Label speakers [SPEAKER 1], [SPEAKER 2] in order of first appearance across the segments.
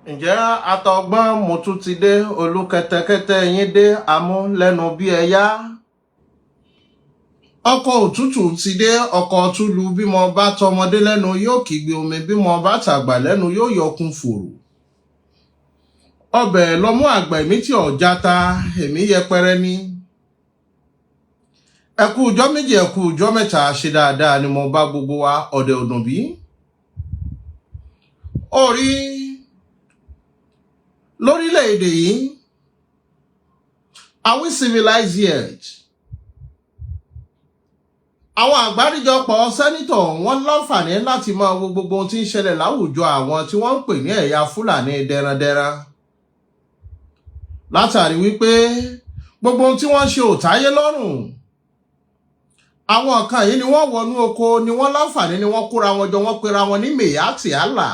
[SPEAKER 1] Ǹjẹ́ atọgbọ́n mo tún ti dé olúkẹtẹkẹtẹ yín dé amú lẹ́nu bí ẹyá. Ọkọ̀ òtútù ti dé ọkọ̀ túlù bí mo bá tọmọdé lẹ́nu yóò kígbe omi bí mo bá tàgbà lẹ́nu yóò yọkun fòrò. Ọbẹ̀ lọmú àgbà èmi tí ọ̀já ta èmi yẹpẹrẹ ní. Ẹkú ọjọ́ méjì ẹkú ọjọ́ mẹ́ta ṣe dáadáa ni mo bá gbogbo wa ọ̀dẹ̀ ọ̀dùn bí. Orí lórílẹ̀-èdè yìí, are we civilized yet? Àwọn àgbáríjọpọ̀ sẹ́nítọ̀ wọ́n láǹfààní láti máa wo gbogbo ohun tí ń ṣẹlẹ̀ láwùjọ àwọn tí wọ́n ń pè ní ẹ̀yà Fúlàní dẹrandẹran. Látàrí wípé gbogbo ohun tí wọ́n ń ṣe ò táyé lọ́rùn. Àwọn kan yìí ni wọ́n wọnú oko ni wọ́n láǹfààní ni wọ́n kóra wọn jọ wọ́n pera wọn ní mèyàtì àlà.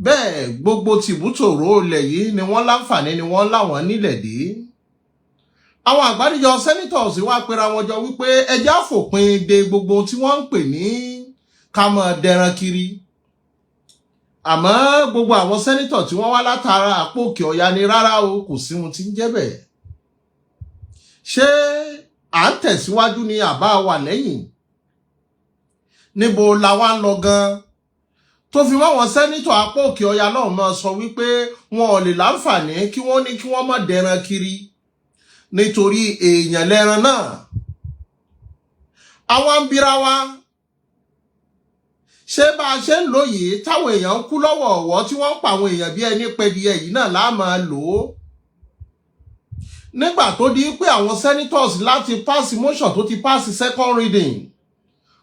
[SPEAKER 1] Bẹ́ẹ̀ gbogbo tìbútòrò ilẹ̀ yìí ni wọ́n láǹfààní ni wọ́n láwọn nílẹ̀ dé. Àwọn àgbáríjọ senators wá pera wọn jọ wípé ẹjẹ́ àfòpin de gbogbo tí wọ́n ń pè ní ká máa dẹran kiri. Àmọ́ gbogbo àwọn senator tí wọ́n wá látara àpò òkè ọ̀yà ni rárá o kò sí ohun tí ń jẹ́ bẹ́ẹ̀. Ṣé à ń tẹ̀síwájú ni àbá wà lẹ́yìn? Níbo la wá ń lọ gan-an? Tó fi wá wọn sẹ́nítọ̀ àpò òkè ọya náà máa sọ wípé wọn ò lè láǹfààní kí wọ́n ní kí wọ́n má dẹran kiri nítorí èèyàn lẹ́ran náà. Àwọn ń bira wa ṣé bá a ṣe ń lò yìí táwọn èèyàn ń kú lọ́wọ́ ọ̀wọ́ tí wọ́n ń pa àwọn èèyàn bí ẹni pẹ́díẹ̀ yìí náà láà máa lò ó. Nígbà tó di pé àwọn senators láti pass motion tó ti pass second reading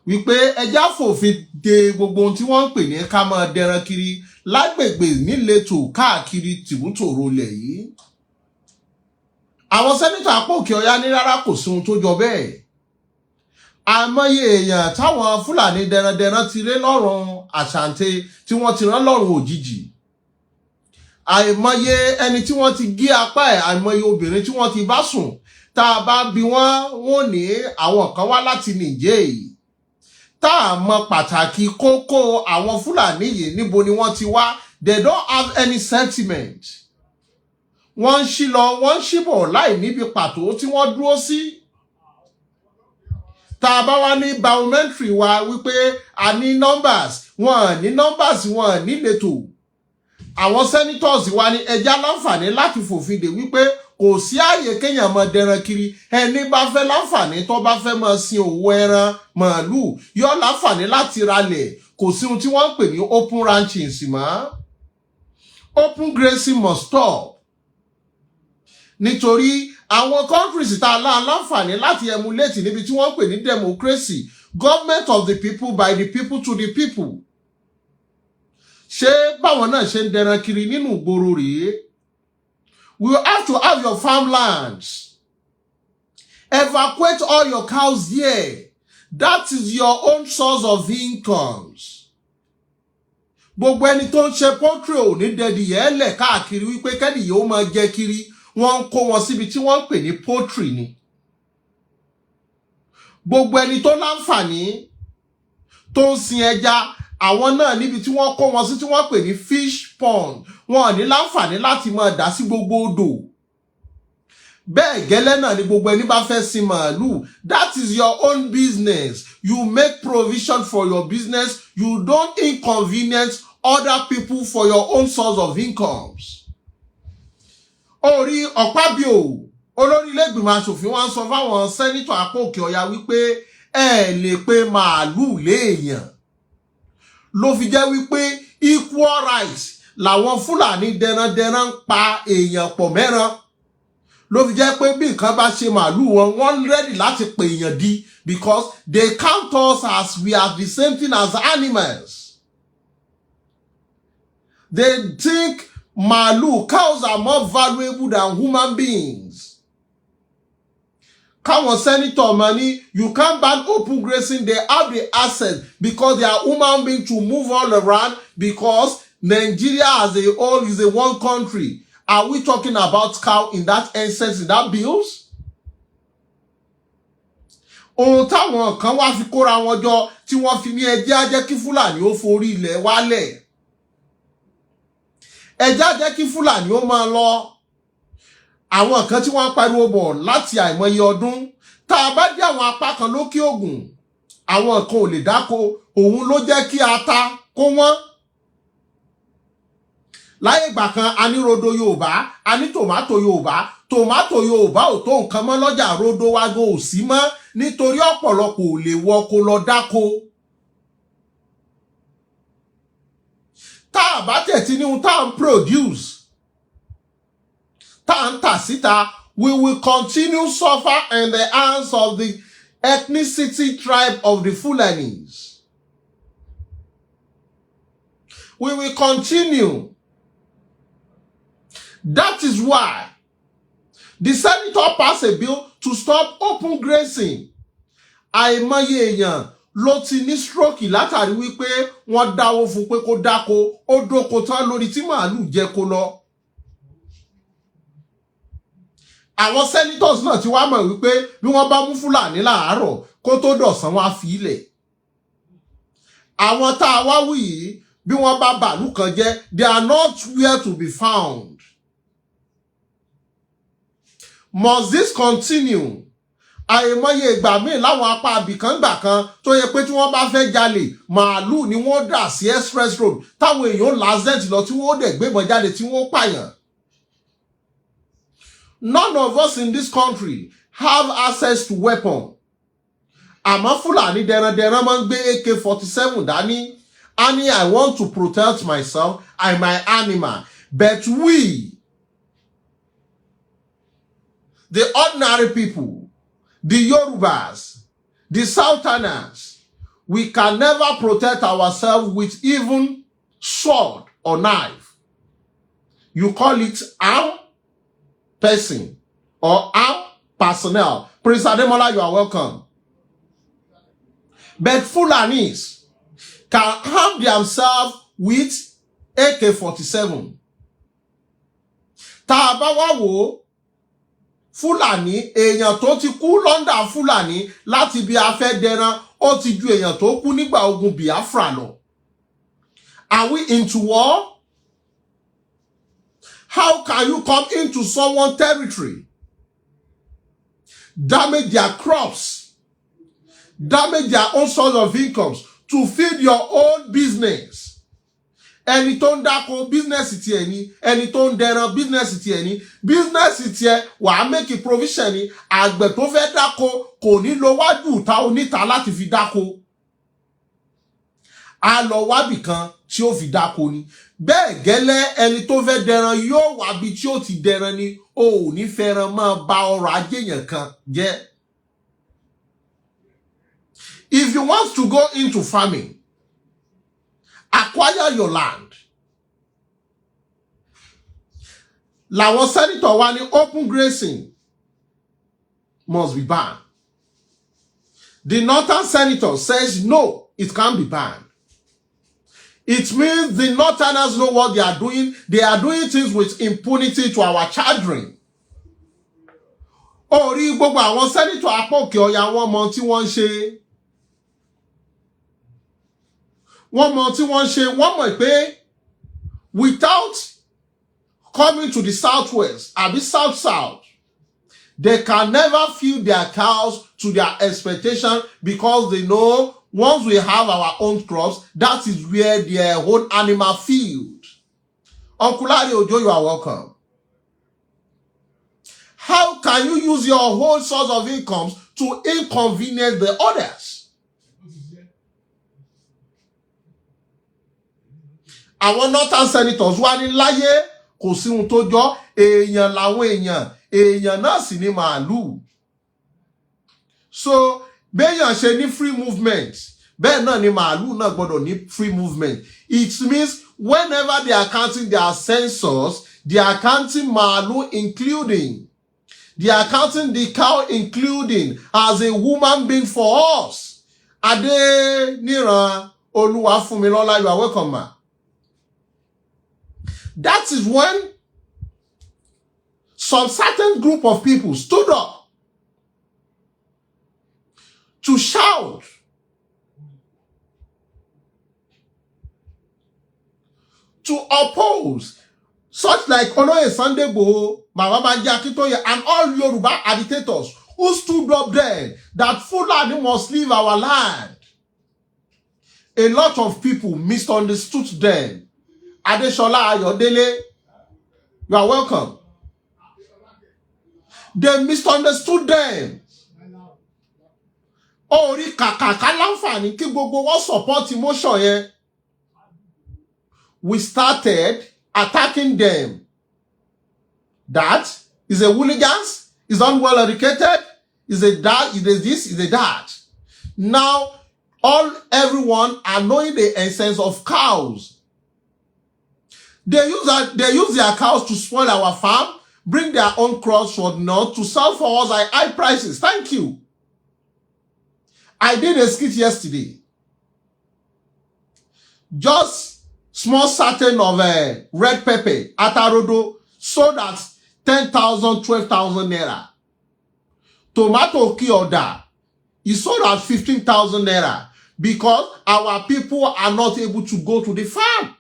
[SPEAKER 1] wípé ẹjá fòfin de gbogbo ohun tí wọ́n ń pè ní ká máa dẹran kiri lágbègbè níletò káàkiri tìbútòrò ilẹ̀ yìí. Àwọn sẹ́nítọ̀ àpò òkè ọya ní rárá kò sí ohun tó jọ bẹ́ẹ̀. Àmọye èèyàn táwọn Fúlàní dẹrandẹran ti ré lọ́rùn àṣàǹtẹ tí wọ́n ti rán lọ́rùn òjijì. Àìmọye ẹni tí wọ́n ti gé apá ẹ̀, àìmọye obìnrin tí wọ́n ti bá sùn tá a bá bi wọ́n ní àwọn kan wá láti Nìjẹ̀ yìí. Tá a mọ pàtàkì kókó àwọn Fúlàní yìí níbo ni wọ́n ti wá, they don't have any sentiment. Wọ́n ń ṣí lọ wọ́n ń ṣíbọ̀ láì níbi pàtó tí wọ́n dúró sí. Tá a bá wá ní biometry wa wípé a ní numbers, wọ́n ní numbers wọ́n ní lẹ́tò. Àwọn senators wa ní ẹja láǹfààní láti fòfin dè wípé kò sí ààyè kéèyàn máa dẹran kiri. Ẹni bá fẹ́ láǹfààní tó bá fẹ́ máa sin òwò ẹran màálù yóò láǹfààní láti ralẹ̀. Kò sí ohun tí wọ́n ń pè ní open ranching sí mọ́. Open grazing must stop. Nítorí àwọn countries tá a láǹfààní láti emulate níbi tí wọ́n ń pè ní democracy, government of the people by the people to the people. Ṣé báwọn náà ṣe ń dẹran kiri nínú ìgboro rèé? We will have to have your farmlands. Evacuate all your cows here. That is your own source of incomes. Gbogbo ẹni tó ń ṣe poultry ò ní dẹdìyẹ lẹ̀ káàkiri wípé kẹ́dìyẹ ó máa jẹ kiri. Wọ́n ń kó wọn síbi tí wọ́n ń pè ní poultry ni. Gbogbo ẹni tó láǹfààní tó ń sin ẹja, àwọn náà níbi tí wọ́n kó wọn sí tí wọ́n pè ní fish pond, wọn ní láǹfààní láti máa dá sí gbogbo odò. Bẹ́ẹ̀ gẹ́lẹ́ náà ni gbogbo ẹni bá fẹ́ sin màálù. That is your own business. You make provision for your business. You don't inconvenience other people for your own source of incomes. Orí Ọ̀pábíò olórí ilé ìgbìmọ̀ aṣòfin wá ń sọ fáwọn sẹ́nítọ̀ àpò òkè ọya wípé ẹ lè pe màálù léèyàn. Ló fi jẹ́ wípé equal rights làwọn Fúlàní dẹrandẹran ń pa èèyàn pọ̀ mẹ́ran. Ló fi jẹ́ pé bí nǹkan bá ṣe màálù wọn, wọ́n ready láti pè èèyàn di because they count us as we are the same thing as animals. They think màálù, cows are more valuable than human beings. Káwọn senator money, you can't ban open grazing. They have the access because they are human beings to move all around because Nigeria as a whole is a one country. Are we talking about cow in that instance, in that bills? Ohun táwọn kan wá fi kóra wọn jọ tí wọ́n fi ní ẹjẹ́ ajẹ́ kí Fúlàní ó forí ilẹ̀ wálẹ̀. ẹjá jẹ́ kí Fúlàní ó máa lọ. Àwọn kan tí wọ́n pariwo bọ̀ láti àìmọye ọdún, tá a bá dé àwọn apá kan lókè Ògùn, àwọn kan ò lè dáko, òun ló jẹ́ kí ata kó wọ́n. Láyé ìgbà kan a ní rodo Yorùbá, a ní tòmátò Yorùbá ò tó nǹkan mọ́ lọ́jà, rodo wa go ò sí mọ́ nítorí ọ̀pọ̀lọpọ̀ ò lè wọ kó lọ dáko. Tá a bá tẹ̀tí ní ohun tá à ń produce, tá à ń tà síta, we will continue suffer in the hands of the ethnicity tribe of the Fulanis. We will continue. That is why the senator passed a bill to stop open grazing. Àìmọye èèyàn ló ti ní stroke látàrí wípé wọ́n dáwó fún pé kó dáko, ó dóko tán lórí tí màálù jẹ kó lọ. Àwọn senators náà ti wá mọ̀ wípé bí wọ́n bá mú Fúlàní láàárọ̀ kó tó dọ̀sán wá fi ilẹ̀. Àwọn tá a wá wí yìí bí wọ́n bá bàálù kan jẹ́, they are not where to be found. Must this continue? Àìmọye ìgbà míì láwọn apá abìkan gbà kan tó yẹ pé tí wọ́n bá fẹ́ jalè, màálù ni wọ́n dà sí express road táwọn èèyàn lásẹ̀tì lọ tí wọ́n dẹ̀ gbébọn jáde tí wọ́n pààyàn. None of us in this country have access to weapon. Àmọ́ Fúlàní dẹrandẹran máa ń gbé AK-47 dání. And I want to protect myself and my animal. But we, the ordinary people, the Yorubas, the Southerners, we can never protect ourselves with even sword or knife. You call it armed person or armed personnel. Prince Ademola, you are welcome. But Fulanis can arm themselves with AK-47. Tá a bá wá wò Fúlàní, èèyàn tó ti kú London Fúlàní láti bí a fẹ́ dẹran, ó ti ju èèyàn tó kú nígbà ogun Biafra lọ. Are we into war? How can you come into someone's territory, damage their crops, damage their own source of incomes, to feed your own business? Ẹni tó ń dáko business ti ẹ ni, ẹni tó ń dẹran business ti ẹ ni, business ti ẹ wà á make provision ni. Àgbẹ̀ tó fẹ́ dáko kò ní lọ wájú ta oníta láti fi dáko. A lọ wábì kan tí ó fi dáko ni. Bẹ́ẹ̀ gẹ́lẹ́ ẹni tó fẹ́ dẹran yóò wábi tí ó ti dẹran ni. O ò ní fẹ́ràn máa ba ọrọ̀ ajé yẹn kan jẹ́. If you want to go into farming, acquire your land. Làwọn senator wa ní open grazing must be banned. The northern senator says no, it can't be banned. It means the northerners know what they are doing. They are doing things with impunity to our children. Orí gbogbo àwọn senator apá òkè ọya wọn mọ tí wọ́n ń ṣe. Wọ́n mọ tí wọ́n ṣe, wọ́n mọ̀ pé without coming to the southwest àbí south, they can never feed their cows to their expectation because they know once we have our own crops, that is where their own animal feed. Uncle Larry Ojo, you are welcome. How can you use your whole source of incomes to inconvenience the others? Àwọn northern senators wá ní láyé kò sí ohun tó jọ, èèyàn làwọn èèyàn náà sì ní màálù. So béèyàn ṣe ní free movement, bẹ́ẹ̀ náà ni màálù náà gbọ́dọ̀ ní free movement. It means whenever they are counting their census, they are counting màálù including, they are counting the cow including as a woman being for us. Adeniran Oluwafunmilola, you are welcome, ma. That is when some certain group of people stood up to shout, to oppose such like Oloye Sunday Igboho, Babangida Akintoye, and all Yoruba agitators who stood up then that Fulani must leave our land. A lot of people misunderstood them. Adeshola Ayodele, you are welcome. They misunderstood them. Ori kàkàkà láǹfààní kí gbogbo wọn support emotion yẹn. We started attacking them. That is a hooligans, is unwell educated, is a that, is a this, is a that. Now, everyone are knowing the essence of cows. They use their cows to spoil our farm, bring their own crops for the north to sell for us at high prices. Thank you. I did a skit yesterday. Just small certain of red pepper at Arodo sold at 10,000, 12,000 naira. Tomato kioda is sold at 15,000 naira because our people are not able to go to the farm.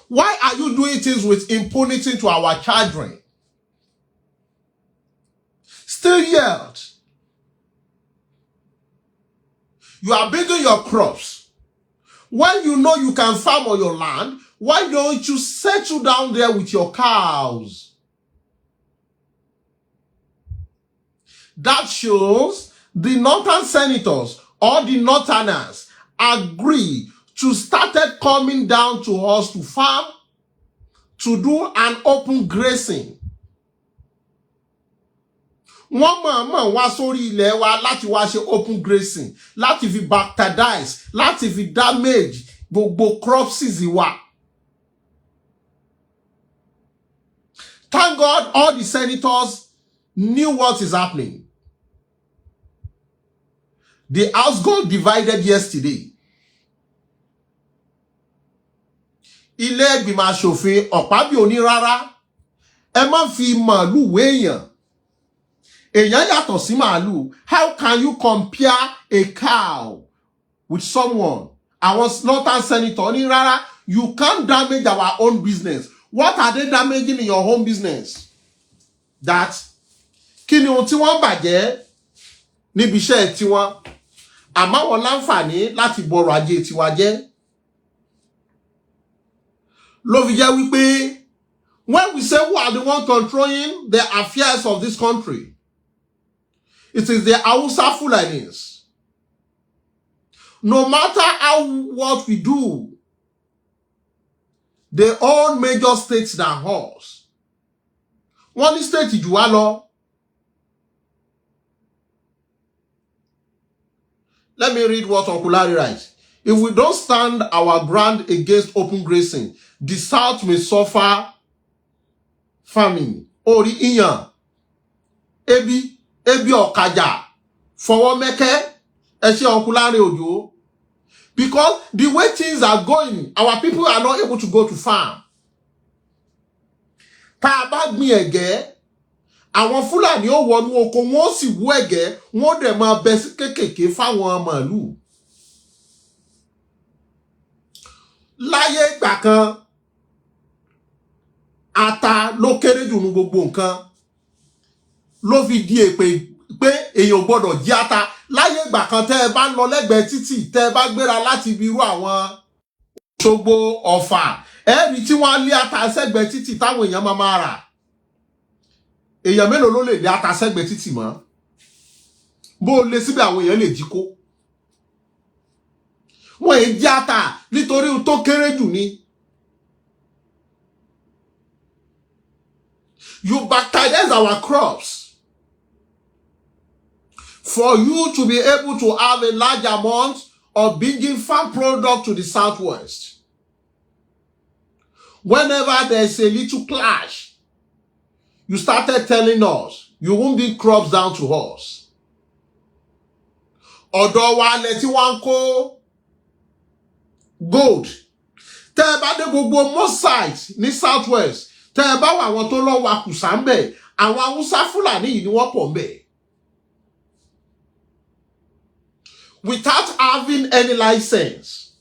[SPEAKER 1] Why are you doing things with impunity to our children? Still yet, you are bringing your crops. When you know you can farm on your land, why don't you settle down there with your cows? That shows the northern senators or the northerners agree to started coming down to us to farm, to do an open grazing. Wọ́n mọ̀ wá sórí ilẹ̀ wa láti wá ṣe open grazing, láti fi baptize, láti fi damage gbogbo crops wa. Thank God all the senators knew what is happening. The house got divided yesterday. Ilé ìgbìmọ̀ aṣòfin ọ̀pábí òní rárá. Ẹ má fi màálù wéèyàn. Èèyàn yàtọ̀ sí màálù. How can you compare a cow with someone? Àwọn northern senator ní rárá. You can't damage our own business. What are they damaging in your home business? That kí ni ohun tí wọ́n bàjẹ́ níbi iṣẹ́ tiwọn? Àmọ́ wọ́n láǹfààní láti bọrọ̀ ajé tiwa jẹ́. Ló fi jẹ́ wípé when we say who are the one controlling the affairs of this country, it is the Hausa Fulanis. No matter what we do, they own major states than us. One state jù wá lọ. Let me read what Uncle Larry writes. If we don't stand our ground against open grazing, the South may suffer famine. Ori iyan, ebi ọ̀kàjà, fọwọ́ mẹ́kẹ́, ẹṣẹ́ Uncle Larry Ojo. Because the way things are going, our people are not able to go to farm. Tá a bá gbin ẹ̀gẹ́, àwọn Fúlàní ó wọnú oko, wọ́n sì wú ẹ̀gẹ́, wọ́n dẹ̀ máa bẹ́ sí kékèké fáwọn màálù. Láyé ìgbà kan, ata ló kéré jù nínú gbogbo nǹkan. Ló fi di èpè pé èèyàn gbọ́dọ̀ jí ata. Láyé ìgbà kan tẹ́ ẹ bá ń lọ lẹ́gbẹ̀ẹ́ títì, tẹ́ ẹ bá gbéra láti ibi irú àwọn Òṣogbo Ọ̀fà, ẹ̀rí tí wọ́n á lé ata sẹ́gbẹ̀ẹ́ títì táwọn èèyàn máa rà. Èèyàn mélòó ló lè lé ata sẹ́gbẹ̀ẹ́ títì mọ́? Bó lé síbẹ̀ àwọn èèyàn lè jí kó. Wọ́n è jí ata nítorí ohun tó kéré jù ni. You baptize our crops for you to be able to have a large amount of bringing farm product to the southwest. Whenever there's a little clash, you started telling us you won't bring crops down to us. Ọ̀dọ̀ wa lẹ tí wọ́n kó gold. Tẹ́ ẹ bá dé gbogbo most sites ní southwest, tẹ́ ẹ bá wà àwọn tó lọ wa kùsà ń bẹ̀, àwọn Hausa Fúlàní yìí ni wọ́n pọ̀ ń bẹ̀. Without having any license.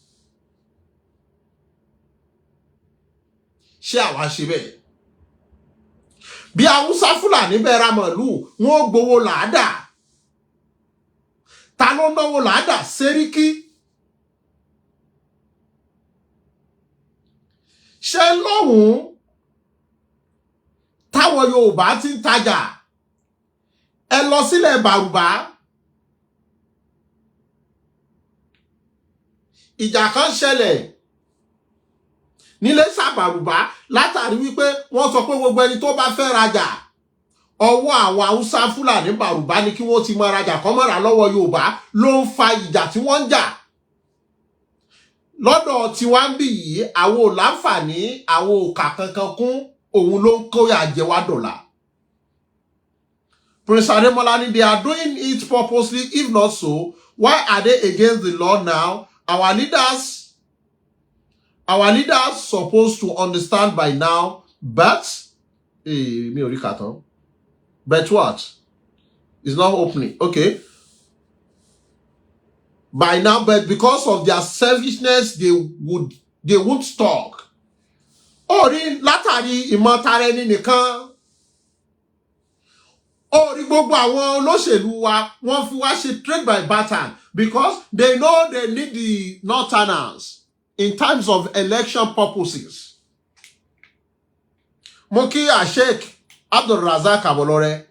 [SPEAKER 1] ṣé àwa ṣe bẹ́ẹ̀? Bí Haúsá Fúlàní bẹ́ẹ̀ ra màlúù, wọ́n gbowó làádà. Ta ló náwó làádà? Sẹ́ríkì. Ṣé lọ́hùn táwọn Yorùbá ti ń tajà, ẹ lọ sílẹ̀ Bàrùbá, ìjà kan ṣẹlẹ̀ nílé Sàbàrùbá látàrí wípé wọ́n sọ pé gbogbo ẹni tó bá fẹ́ rajà ọwọ́ àwọn Haúsá Fúlàní Bàrùbá ni kí wọ́n ti máa rajà kọ́ mọ́ra lọ́wọ́ Yorùbá, ló ń fa ìjà tí wọ́n ń jà. Lọ́dọ̀ tí wá ń bì yìí, àwọn ò láǹfààní, àwọn ò kà kankan kún, òun ló ń kóyà jẹ wá dọ̀là. Prince Ademola ni they are doing it purposely. If not so, why are they against the law now? Our leaders supposed to understand by now, but but what? It's not opening. Okay. By now, but because of their selfishness, they won't talk. Ori látàrí ìmọ̀tara ẹni nìkan. Ori gbogbo àwọn olóṣèlú wa, wọ́n fi wá ṣe trade by barter because they know they need the Northerners in terms of election purposes. Mo kí Sheikh Abdul Razak Abolore.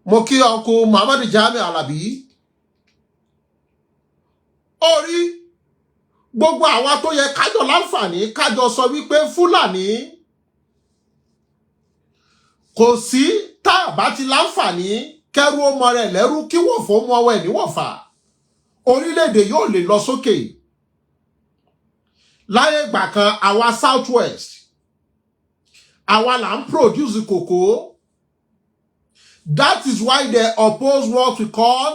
[SPEAKER 1] Mo kí Uncle Muhammad Jami Alabi. Ori gbogbo àwa tó yẹ kájọ láǹfààní kájọ sọ wípé Fúlàní kò sí tá bá ti láǹfààní kẹrù ọmọ rẹ̀ lẹ́rú kí wọ́n fò mọ́ wẹ̀ níwọ̀fà. Orílẹ̀-èdè yóò lè lọ sókè. Láyé ìgbà kan àwa Southwest, àwa là ń produce cocoa. That is why they oppose what we call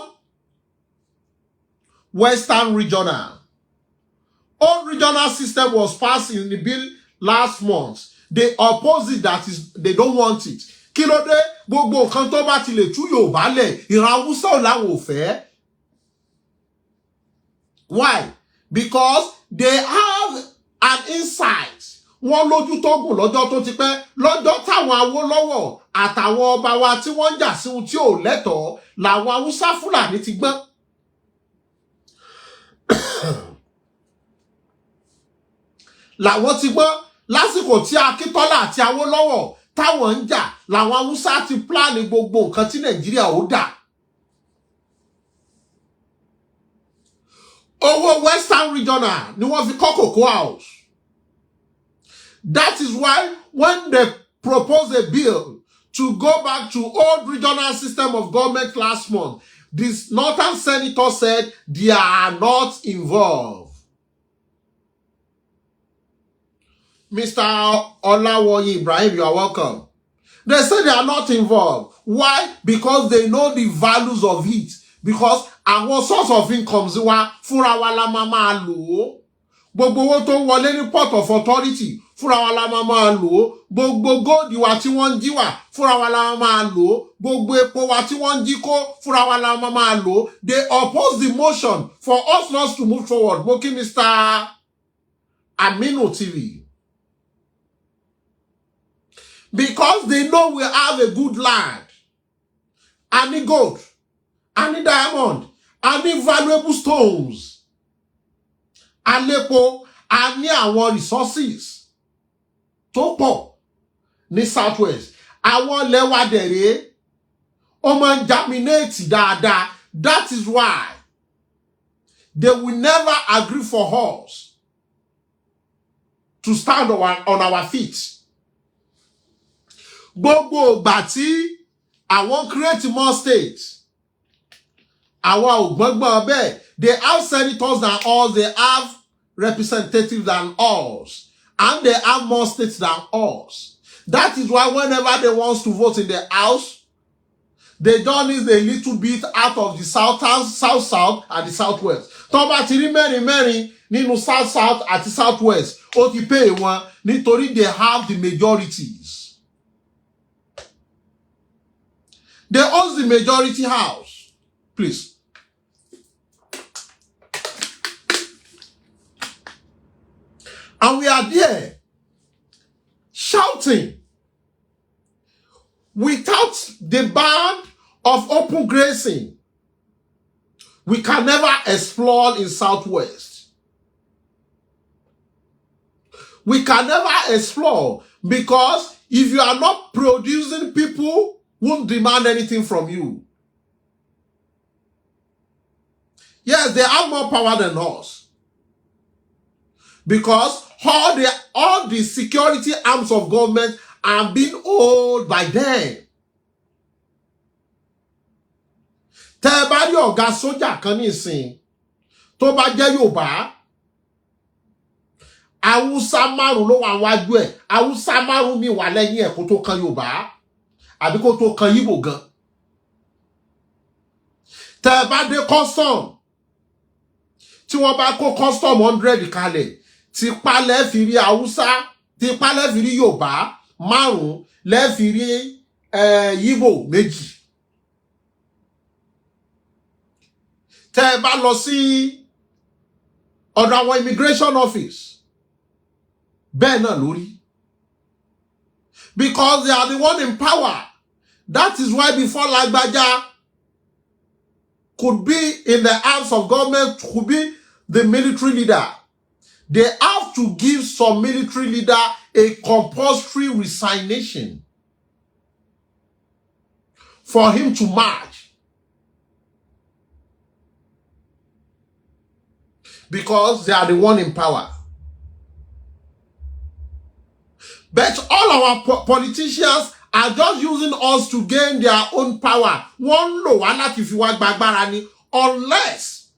[SPEAKER 1] Western Regional. Old regional system was passed in the bill last month. They oppose it, that is, they don't want it. Kí ló dé? Gbogbo nǹkan tó bá ti lè tú Yorùbá lẹ̀, ìran Haúsá ò láwọn ò fẹ́. Why? Because they have an insight. Wọ́n lójú tó gùn lọ́jọ́ tó ti pẹ́, lọ́jọ́ táwọn Awólọ́wọ̀ àtàwọn ọba wa tí wọ́n ń jà sí ohun tí ò lẹ́tọ̀ọ́, làwọn Haúsá Fúlàní ti gbọ́n. Làwọn ti gbọ́n lásìkò tí Akíntọ́lá àti Awólọ́wọ̀ táwọn ń jà, làwọn Haúsá ti pláàni gbogbo nǹkan tí Nàìjíríà ó dà. Owó Western Regional ni wọ́n fi kọ́ Cocoa House. That is why when they proposed a bill to go back to old regional system of government last month, this Northern senator said they are not involved. Mr. Olawoyi Ibrahim, you are welcome. They say they are not involved. Why? Because they know the values of it. Because our source of incomes wa fúnra wa la máa lò ó. Gbogbo owó tó wọlé ní port of authority fúnra wa la máa lò ó. Gbogbo gold wa tí wọ́n ń jí wà fúnra wa la máa lò ó. Gbogbo epo wa tí wọ́n ń jí kó fúnra wa la máa lò ó. They oppose the motion for us not to move forward. Mo kí Mr. Aminu TV. Because they know we have a good land. Any gold, any diamond, any valuable stones, alepo, any our resources. Tó pọ̀ ní Southwest. Àwọn lẹ́wà dẹ̀rẹ́, ó máa ń germinate dáadáa. That is why they will never agree for us to stand on our feet. Gbogbo ìgbà tí àwọn create more states, àwọn ò gbọ́ngbọ́n bẹ́ẹ̀, they have senators than us, they have representatives than us, and they have more states than us. That is why whenever they want to vote in the house, they don't need a little bit out of the south, and the southwest. Tó bá ti rí mẹ́rin nínú south àti southwest, ó ti pay wọn nítorí they have the majorities. They own the majority house. Please. And we are there. shouting. Without the ban of open grazing, we can never explore in Southwest. We can never explore because if you are not producing, people won't demand anything from you. Yes, they have more power than us. Because all the security arms of government are being owned by them. Tẹ́ bá rí ọ̀gá sójà kan nísìn tó bá jẹ́ Yorùbá, Haúsá márùn ló wà wájú ẹ̀, Haúsá márùn mi wà lẹ́yìn ẹ̀ kó tó kan Yorùbá àbí kó tó kan Ìgbò gan. Tẹ́ bá dé custom tí wọ́n bá kó custom 100 kalẹ̀, tipa lẹ́ fi rí Haúsá, tipa lẹ́ fi rí Yorùbá márùn, lẹ́ fi rí Ìgbò méjì. Tẹ́ bá lọ sí ọ̀dọ̀ àwọn immigration office, bẹ́ẹ̀ náà lórí. Because they are the one in power. That is why before Lagbaja could be in the arms of government, could be the military leader, they have to give some military leader a compulsory resignation for him to march. Because they are the one in power. But all our politicians are just using us to gain their own power. One low, unless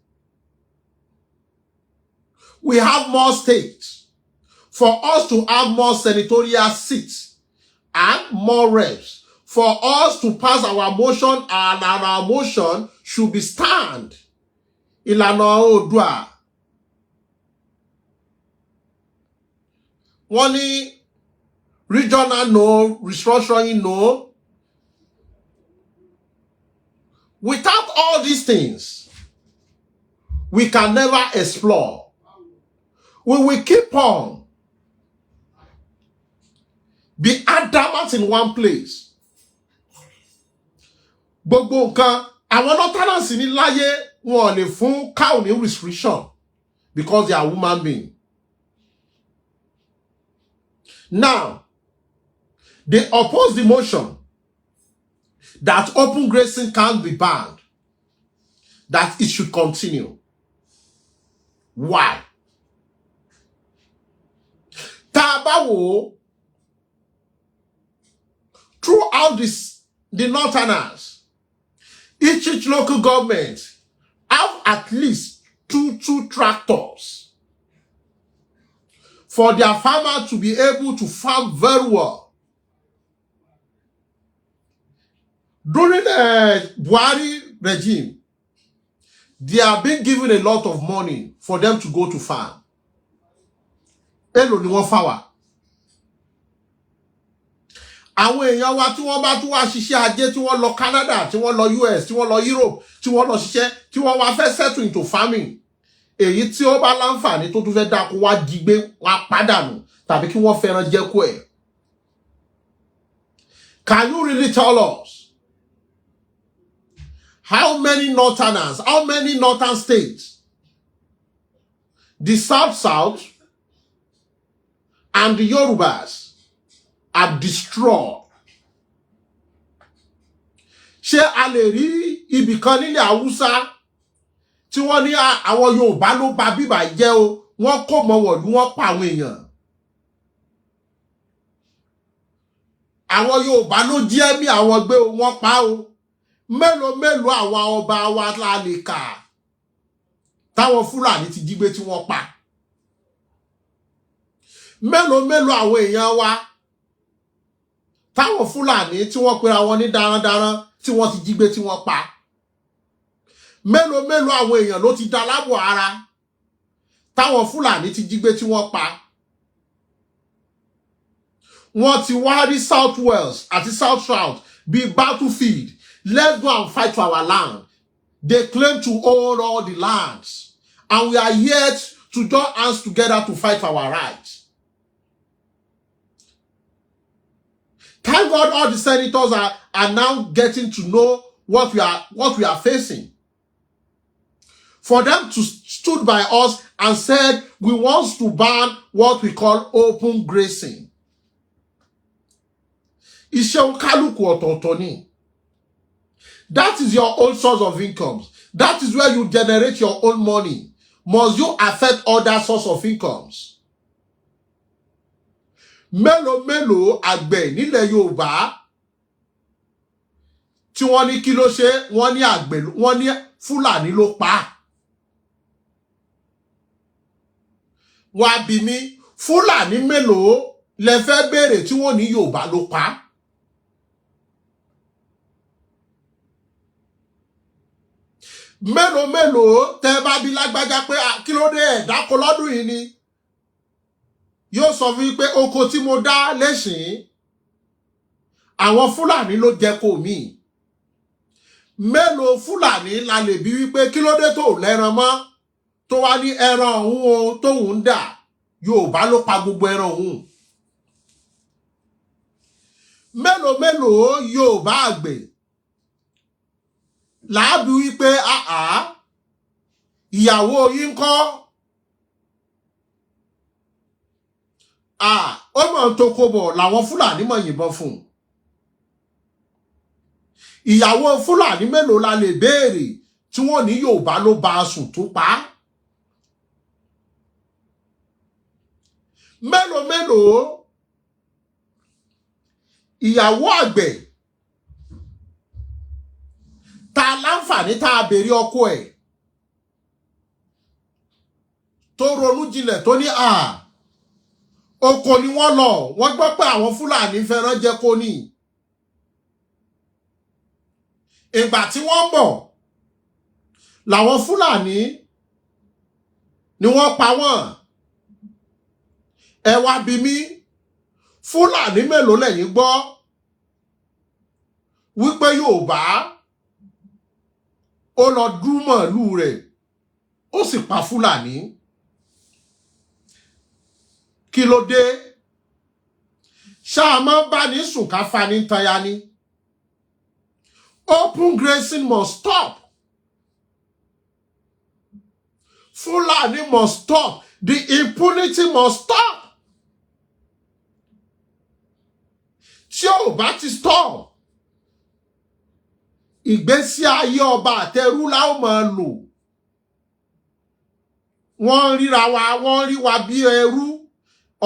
[SPEAKER 1] we have more states for us to have more senatorial seats and more reps, for us to pass our motion, and our motion should be stand. Ìlànà Oòduà. Wọ́n ní regional no, restructuring no. Without all these things, we can never explore. We will keep on be adamant in one place. Gbogbo nǹkan àwọn northerners ní láyé wọn lè fún cow ní restriction because they are human beings. Now, they oppose the motion that open grazing can't be banned, that it should continue. Why? Tabawo, throughout the northerners, each local government have at least two tractors for their farmers to be able to farm very well. During the Buhari regime, they are being given a lot of money for them to go to farm. Èló ni wọ́n fà wá. Àwọn èèyàn wa tí wọ́n bá tún wá ṣiṣẹ́ ajé, tí wọ́n lọ Canada, tí wọ́n lọ US, tí wọ́n lọ Europe, tí wọ́n lọ ṣiṣẹ́, tí wọ́n wá fẹ́ settle into farming. Èyí tí ó bá láǹfààní tó tún fẹ́ dáko wá jígbé wá pàdánù tàbí kí wọ́n fẹ́ràn jẹ́kú ẹ̀. Can you really tell us how many northerners, how many northern states, the South and the Yorubas are destroyed? Ṣé a lè rí ibì kan nílẹ̀ Haúsá tí wọ́n ní àwọn Yorùbá ló bà bíbà jẹ́ o, wọ́n kó mọ́ wọ̀lú, wọ́n pa àwọn èèyàn. Àwọn Yorùbá ló jí ẹ̀mí àwọn gbé o, wọ́n pa o. Mélòó àwọn ọba wa la lè kà táwọn Fúlàní ti jí gbé tí wọ́n pa. Mélòó àwọn èèyàn wa táwọn Fúlàní tí wọ́n pera wọn ní darandaran tí wọ́n ti jí gbé tí wọ́n pa. Mélòó àwọn èèyàn ló ti dá lábọ̀ ara táwọn Fúlàní ti jí gbé tí wọ́n pa. Wọ́n ti wá rí South Wales àti South bí battlefield. Let's go and fight for our land. They claim to own all the lands, and we are yet to join hands together to fight for our rights. Thank God all the senators are now getting to know what we are facing. For them to stood by us and said, we want to ban what we call open grazing. Iṣẹ́ kálukú ọ̀tọ̀ọ̀tọ̀ ni. That is your own source of income. That is where you generate your own money. Must you affect other source of incomes? Mélòó àgbẹ̀ nílẹ̀ Yorùbá tí wọ́n ní kí ló ṣe, wọ́n ní àgbẹ̀, wọ́n ní Fúlàní ló pa. Wá bí mi, Fúlàní mélòó lẹ fẹ́ béèrè tí wọ́n ní Yorùbá ló pa? Mélòó tẹ́ bá bí lágbájá pé kí ló dé ẹ dáko lọ́dún yìí ni? Yóò sọ fún yín pé oko tí mo dá lẹ́sìn àwọn Fúlàní ló jẹ kó mi. Mélòó Fúlàní la lè bí wípé kí ló dé tó lẹ́ran mọ́ tó wá ní ẹran òun o tóun dà, Yorùbá ló pa gbogbo ẹran òun. Mélòó Yorùbá àgbẹ̀ làábí wípé ìyàwó yín ńkọ́? Ó mọ̀ tó kó bọ̀ làwọn Fúlàní mọ̀ yìnbọn fún. Ìyàwó Fúlàní mélòó la lè béèrè tí wọ́n ní Yorùbá ló bá a sùn tó pa á? Mélòó ìyàwó àgbẹ̀ ta láǹfààní tá a béèrè ọkọ ẹ̀ tó ronú jinlẹ̀ tó ní oko ni wọ́n lọ, wọ́n gbọ́ pé àwọn Fúlàní fẹ́ràn jẹ kó ní. Ìgbà tí wọ́n bọ̀ làwọn Fúlàní ni wọ́n pa wọ́n. Ẹ wá bí mi, Fúlàní mélòó lẹ́yìn gbọ́ wípé Yorùbá ó lọ dú màálù rẹ̀ ó sì pa Fúlàní? Kí ló dé? Ṣá máa bá ní sùn ká fani tanya ni? Open grazing must stop. Fulani must stop. The impunity must stop. Tí ó bá ti stop, ìgbésí ayé ọba àtẹrú la ó máa lò. Wọ́n rí wa bí ẹrú.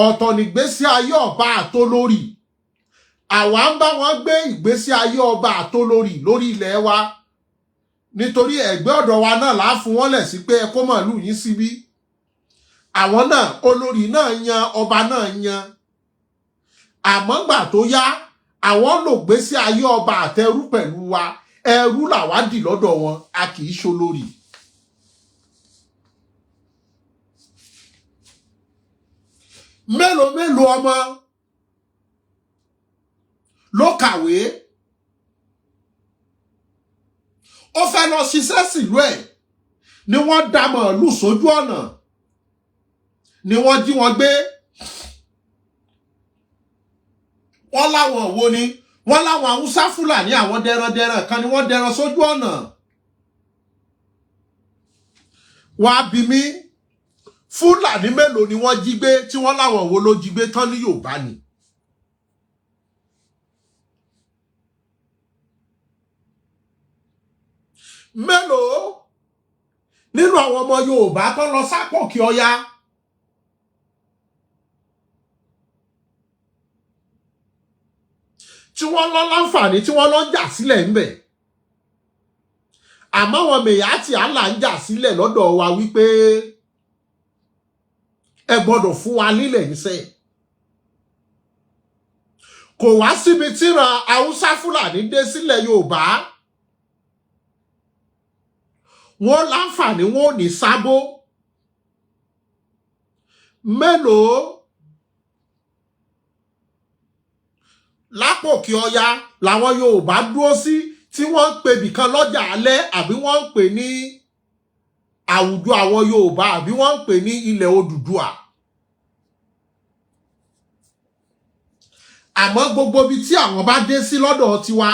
[SPEAKER 1] Ọ̀tọ̀ nígbésí ayé ọba àtolórí. Àwa ń bá wọn gbé ìgbésí ayé ọba àtolórí lórí ilẹ̀ wa. Nítorí ẹgbẹ́ ọ̀dọ̀ wa náà la fún wọn lẹ̀ sí pé ẹ kó màálù yín síbí. Àwọn náà olórí náà yan, ọba náà yan. Àmọ́ gbà tó yá, àwọn lò gbésí ayé ọba àtẹrú pẹ̀lú wa. Ẹrú làwa dì lọ́dọ̀ wọn, a kì í ṣolórí. Mélòó ọmọ ló kàwé, ó fẹ́ lọ ṣiṣẹ́ sílùú ẹ̀, ni wọ́n dá màálù sójú ọ̀nà, ni wọ́n jí wọn gbé. Wọ́n láwọn wo ni? Wọ́n láwọn Haúsá Fúlàní, àwọn dẹrandẹran kan ni wọ́n dẹran sójú ọ̀nà. Wá bí mi, Fúlàní mélòó ni wọ́n jí gbé tí wọ́n láwọn wo ló jí gbé tán ní Yorùbá ni? Mélòó nínú àwọn ọmọ Yorùbá tó lọ sápòkè Ọya? Tí wọ́n lọ láǹfààní tí wọ́n lọ jà sílẹ̀ ńbẹ̀. Àmọ́ wọn Mèyátì àlà ń jà sílẹ̀ lọ́dọ̀ wa wípé ẹ gbọ́dọ̀ fún wa nílẹ̀ níṣẹ́. Kò wá síbi tíran Haúsá Fúlàní dé sílẹ̀ Yorùbá. Wọ́n láǹfààní wọn ò ní sábó. Mélòó lápòkè Ọya làwọn Yorùbá dúró sí tí wọ́n ń pè bìkan lọ́jà alẹ́, àbí wọ́n ń pè ní àwùjọ àwọn Yorùbá, àbí wọ́n ń pè ní ilẹ̀ Odùduwà. àmọ́ gbogbo ibi tí àwọn bá dé sí lọ́dọ̀ tiwa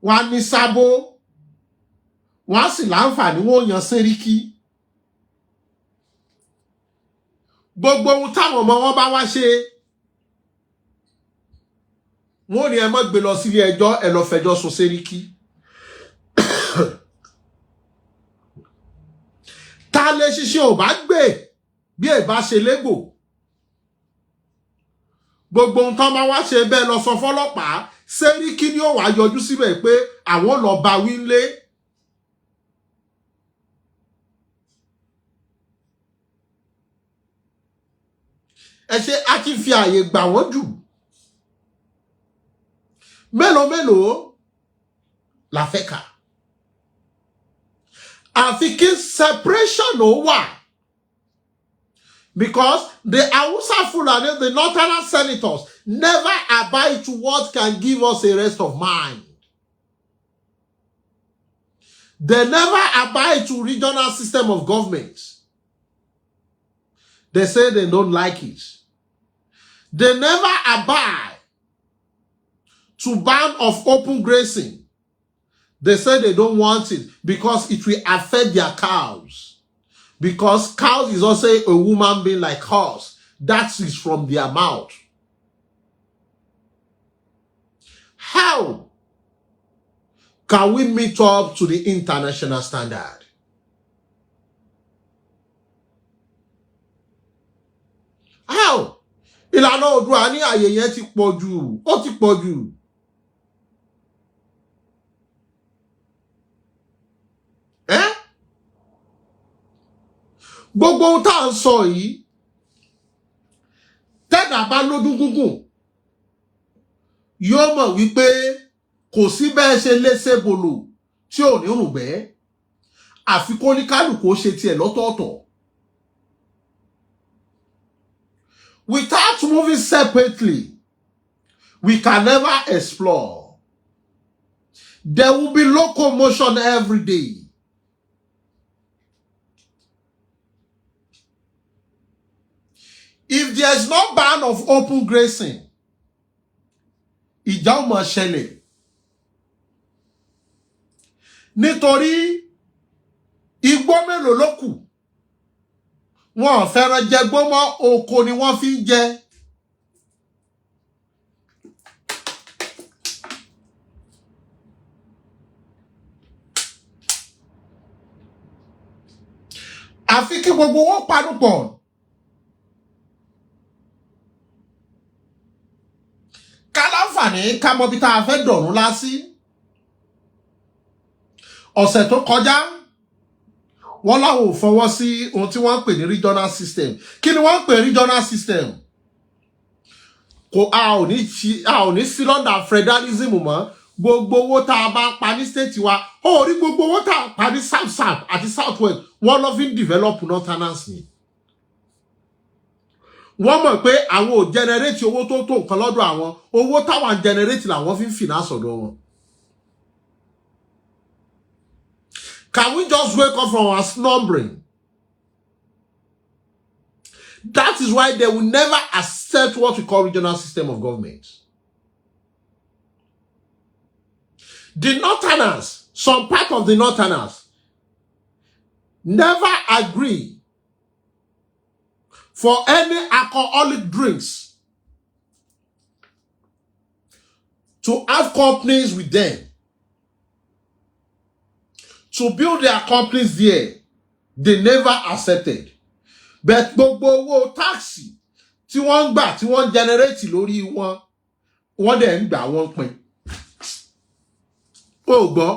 [SPEAKER 1] wọ́n á ní sábó wọ́n á sì láǹfààní wọ́n yan sẹ́ríkì gbogbo ohun táwọn ọmọ wọn bá wá ṣe wọ́n ní ẹ má gbé lọ sílé ẹjọ́ ẹ lọ fẹjọ́ sùn sẹ́ríkì ta lè ṣiṣẹ́ ò bá gbé bí ẹ bá ṣe légò gbogbo ohun tán bá wá ṣe bẹ́ẹ̀ lọ sọ fọ́lọ́pàá sẹ́ríkì ni ó wá yọjú síbẹ̀ pé àwọn lọ bá wí lé ẹ ṣe á ti fi àyè gbà wọ́n jù mélòó la fẹ́ kà àfi kí separation ó wà because the Hausa Fulani, the northern senators never abide to what can give us a rest of mind. They never abide to regional system of government. They say they don't like it. They never abide to ban of open grazing. They say they don't want it because it will affect their cows. Because cows is also a woman being like horse. That is from their mouth. How can we meet up to the international standard? How? Ìlànà Oòduà ní àyè yẹn ti pọ̀ jù, ó ti pọ̀ jù. Gbogbo ohun tá ń sọ yìí tẹ́dà bá lójú gúngùn yóò mọ̀ wípé kò sí bẹ́ẹ̀ ṣe léṣe bolo tí ò ní rùgbẹ́ àfi kó ní kálukú ó ṣe tiẹ̀ lọ́tọ̀ọ̀tọ̀. Without moving separately, we can never explore. There will be locomotion every day. If there is no ban of open grazing, ìjà ó máa ṣẹlẹ̀. Nítorí igbó mélòó ló kù. Wọ́n ò fẹ́ràn jẹgbó mọ́, oko ni wọ́n fi ń jẹ. Àfi kí gbogbo wọn panupọ̀. Kálàǹfààní ká mọ bí tá a fẹ́ dọ̀rùn lásì. Ọ̀sẹ̀ tó kọjá wọ́n láwọn ò fọwọ́ sí ohun tí wọ́n ń pè ní regional system. Kí ni wọ́n ń pè regional system? A ò ní sí lọ́dà federalism mọ́. Gbogbo owó tá a bá pa ní state wa ó rí gbogbo owó tá a pa ní south àti south west wọ́n lọ fi ń develop northerners ni. Wọ́n mọ̀ pé àwọn ò generate owó tó tó nǹkan lọ́dọ̀ àwọn owó táwọn generate làwọn fi ń finance ọ̀dọ̀ wọn. Can we just wake up from our slumbering? That is why they will never accept what we call regional system of government. The northerners, some part of the northerners, never agree for any alcoholic drinks to have companies with them. To build their companies there, they never accepted. But gbogbo owó taxi tí wọ́n gbà tí wọ́n generate lórí wọn, wọ́n dẹ̀ ń gbà wọ́n pín. Ó gbọ́,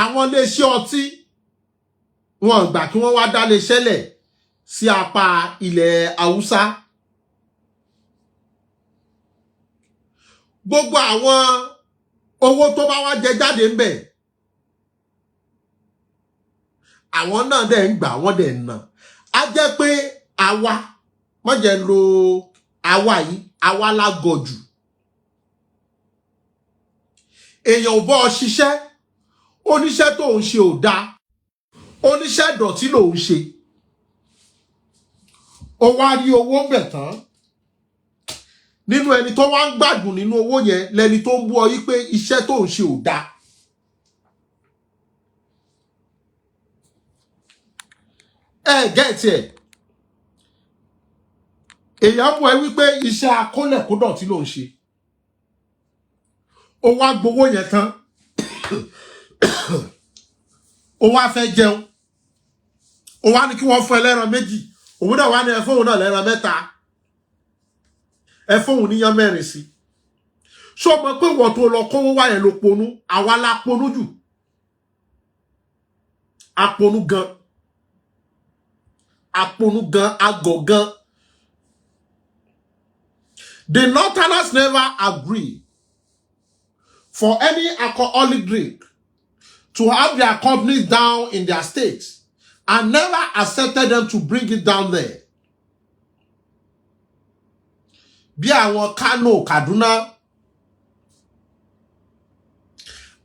[SPEAKER 1] àwọn iléeṣẹ́ ọtí wọ́n gbà kí wọ́n wá dá iléeṣẹ́ lẹ̀ sí apá ilẹ̀ Haúsá. Gbogbo àwọn owó tó bá wá jẹ jáde ń bẹ̀, àwọn náà dẹ̀ ń gbà wọ́n dẹ̀ ń ná. A jẹ́ pé àwa wọ́n jẹ́ lo àwa yìí àwa lágọ̀ jù. Èèyàn ò bọ́ ṣiṣẹ́ oníṣẹ́ tó ń ṣe ò dáa oníṣẹ́ ìdọ̀tí ló ń ṣe. Ó wá rí owó ń bẹ̀ tán nínú ẹni tó wá ń gbádùn nínú owó yẹn lẹni tó ń bú ọ yí pé iṣẹ́ tó ń ṣe ò dáa. Gẹ́ẹ̀tì ẹ̀ èèyàn mú ẹ wípé iṣẹ́ akólẹ̀kódọ̀tí ló ń ṣe, ó wá gbowó yẹn tán ó wá fẹ́ jẹun, ó wá ní kí wọ́n fún ẹ lẹ́ran méjì, òun náà wá ní ẹ fóun náà lẹ́ran mẹ́ta, ẹ fóun níyàn mẹ́rin sí. ṣó mọ̀ pé wọ́n tó lọ kówó wá yẹn ló ponú, àwa la ponú jù, aponú gan, agọ̀ gan. The Northerners never agree for any alcoholic drink to have their companies down in their states and never accepted them to bring it down there. Bí àwọn Kano, Kaduna,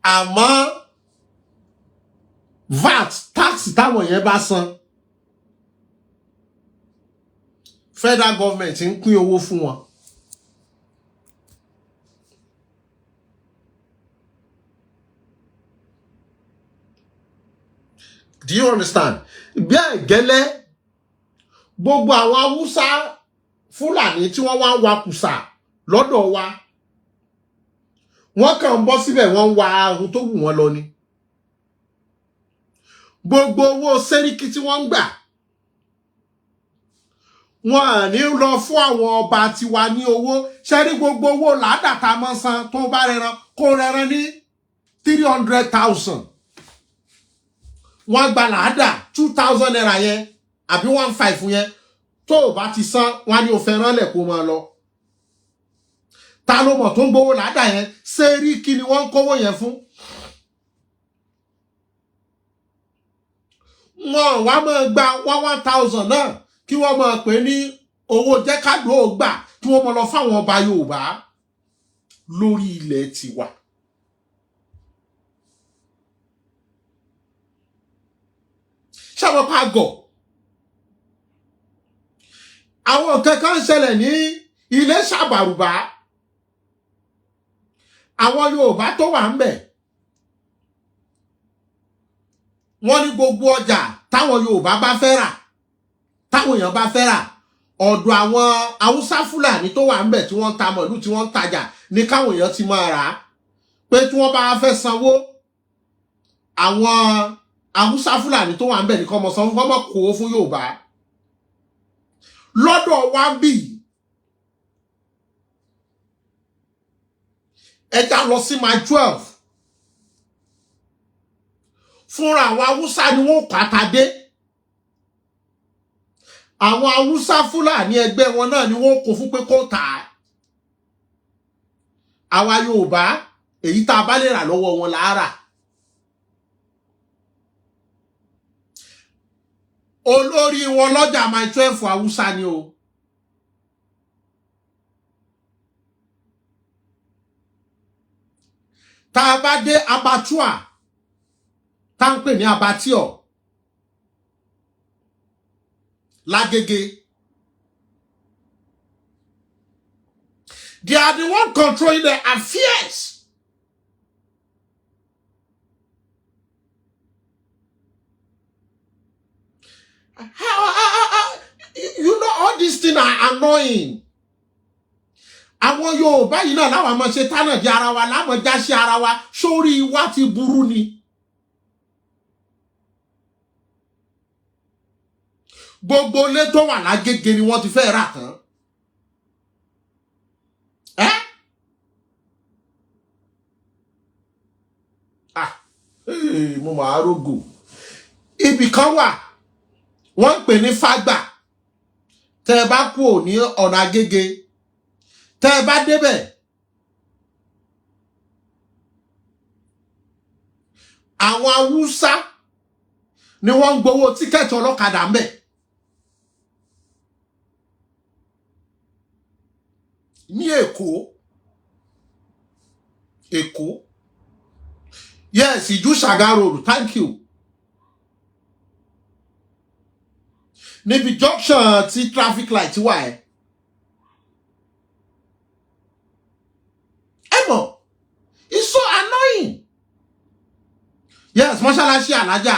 [SPEAKER 1] àmọ́ VAT tax táwọn yẹn bá san, federal government ń pín owó fún wọn. Do you understand? Bẹ́ẹ̀ gẹ́lẹ́ gbogbo àwọn Haúsá Fúlàní tí wọ́n wá ń wa kùsà lọ́dọ̀ wa, wọ́n kàn ń bọ́ síbẹ̀ wọ́n ń wa ohun tó wù wọ́n lọ ni. Gbogbo owó sẹ́ríkì tí wọ́n ń gbà, wọ́n à ní lọ fún àwọn ọba tiwa ní owó. Ṣẹ́rí gbogbo owó làádàtà mọ́ san tó bá rẹran kó rẹran ní 300,000. Wọ́n gba làádà 2,000 naira yẹn àbí 1,500 yẹn, tó bá ti san wọ́n ní ó fẹ́ ránlẹ̀ kó máa lọ. Ta ló mọ̀ tó ń gbowó làádà yẹn? Sẹ́ríkì ni wọ́n ń kówó yẹn fún. Wọ́n wá máa gba 1,000 náà kí wọ́n máa pè ní owó jẹ́ kádùn ó gbà kí wọ́n máa lọ fáwọn ọba Yorùbá lórí ilẹ̀ tiwa. Ṣàwọn pàgọ́ àwọn kankan ń ṣẹlẹ̀ ní ilé Ṣàbàrùbá, àwọn Yorùbá tó wà ń bẹ̀ wọ́n ní gbogbo ọjà táwọn Yorùbá bá fẹ́ rà, táwọn èèyàn bá fẹ́ rà, ọ̀dọ̀ àwọn Haúsá Fúlàní tó wà ń bẹ̀ tí wọ́n ń ta mọ̀lú tí wọ́n ń tajà ní káwọn èèyàn ti máa rà á. Pé tí wọ́n bá fẹ́ sanwó, àwọn Haúsá Fúlàní tó wà ń bẹ̀ nìkan mọ̀ sanwó, wọ́n mọ̀ kó fún Yorùbá. Lọ́dọ̀ wa bí ẹja lọ sí my 12 fúnra àwọn Haúsá ni wọ́n kàtà dé. Àwọn Haúsá Fúlàní ẹgbẹ́ wọn náà ni wọ́n kó fún pé kó tà á. Àwa Yorùbá èyí tá a bá lè rà lọ́wọ́ wọn là á rà. Olórí wọn lọ́jà my 12 Haúsá ni o. Tá a bá dé abattoir tá ń pè ní abattoir l'Agége, they are the one controlling the affairs. You know all these things are annoying. Àwọn Yorùbá yìí náà láwọn máa ṣe tánà di ara wa, láwọn já sí ara wa, sórí wa ti burú ni. Gbogbo ilé tó wà l'Agége ni wọ́n ti fẹ́ rà tán. Mo máa rógò. Ibì kan wà wọ́n ń pè ní Fágbà. Tẹ́ ẹ bá kúrò ní ọ̀nà Agége, tẹ́ ẹ bá débẹ̀, àwọn Haúsá ni wọ́n ń gbowó tíkẹ́ẹ̀tì ọlọ́kadà ń bẹ̀. Ní Èkó. Yes, Ìjú Ṣàgá Road, thank you. Níbi junction tí traffic light wà ẹ́. mọ́ṣáláṣí alájà.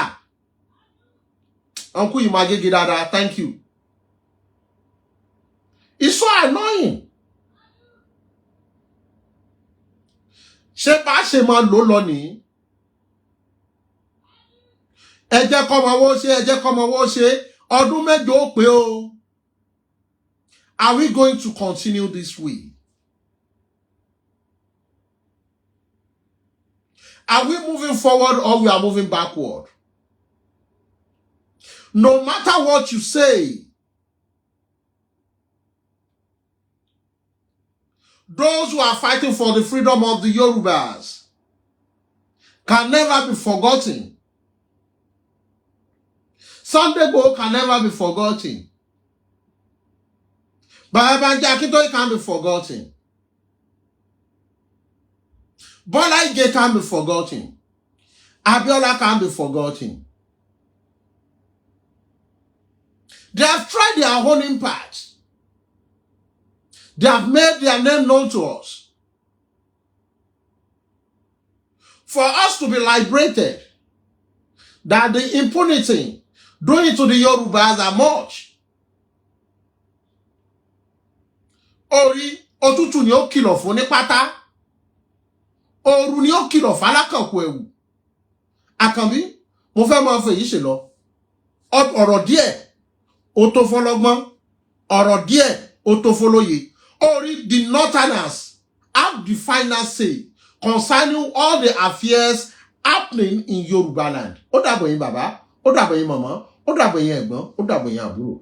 [SPEAKER 1] Uncle Imagege Dada, thank you. It's so annoying. Ṣé bá ṣe máa lò lọ ní? Ẹ jẹ́ kọ́mọ wó ṣe, ọdún mẹ́jọ ó pé o. Are we going to continue this way? Are we moving forward or we are moving backward? No matter what you say, those who are fighting for the freedom of the Yorubas can never be forgotten. Sunday Igboho can never be forgotten. Babangida Akintoye can be forgotten. Bola Ige can be forgotten. Abiola can be forgotten. They have tried their own impact. They have made their name known to us. For us to be liberated, that the impunity doing to the Yorubas are much. Orí òtútù ni ó kìlọ̀ fún ní pátá. Òru ni ó kìlọ̀ fálákànkù ẹ̀wù. Àkànbí, mo fẹ́ máa fẹ́ yìí ṣe lọ. Ọ̀rọ̀ díẹ̀ ó tó fọ́lọ́gbọ́n. Ọ̀rọ̀ díẹ̀ ó tó fọ́lóye. Orí the Northerners have the final say concerning all the affairs happening in Yoruba land. Ó dàbọ̀ yín bàbá, ó dàbọ̀ yín màmá, ó dàbọ̀ yín ẹ̀gbọ́n, ó dàbọ̀ yín àbúrò.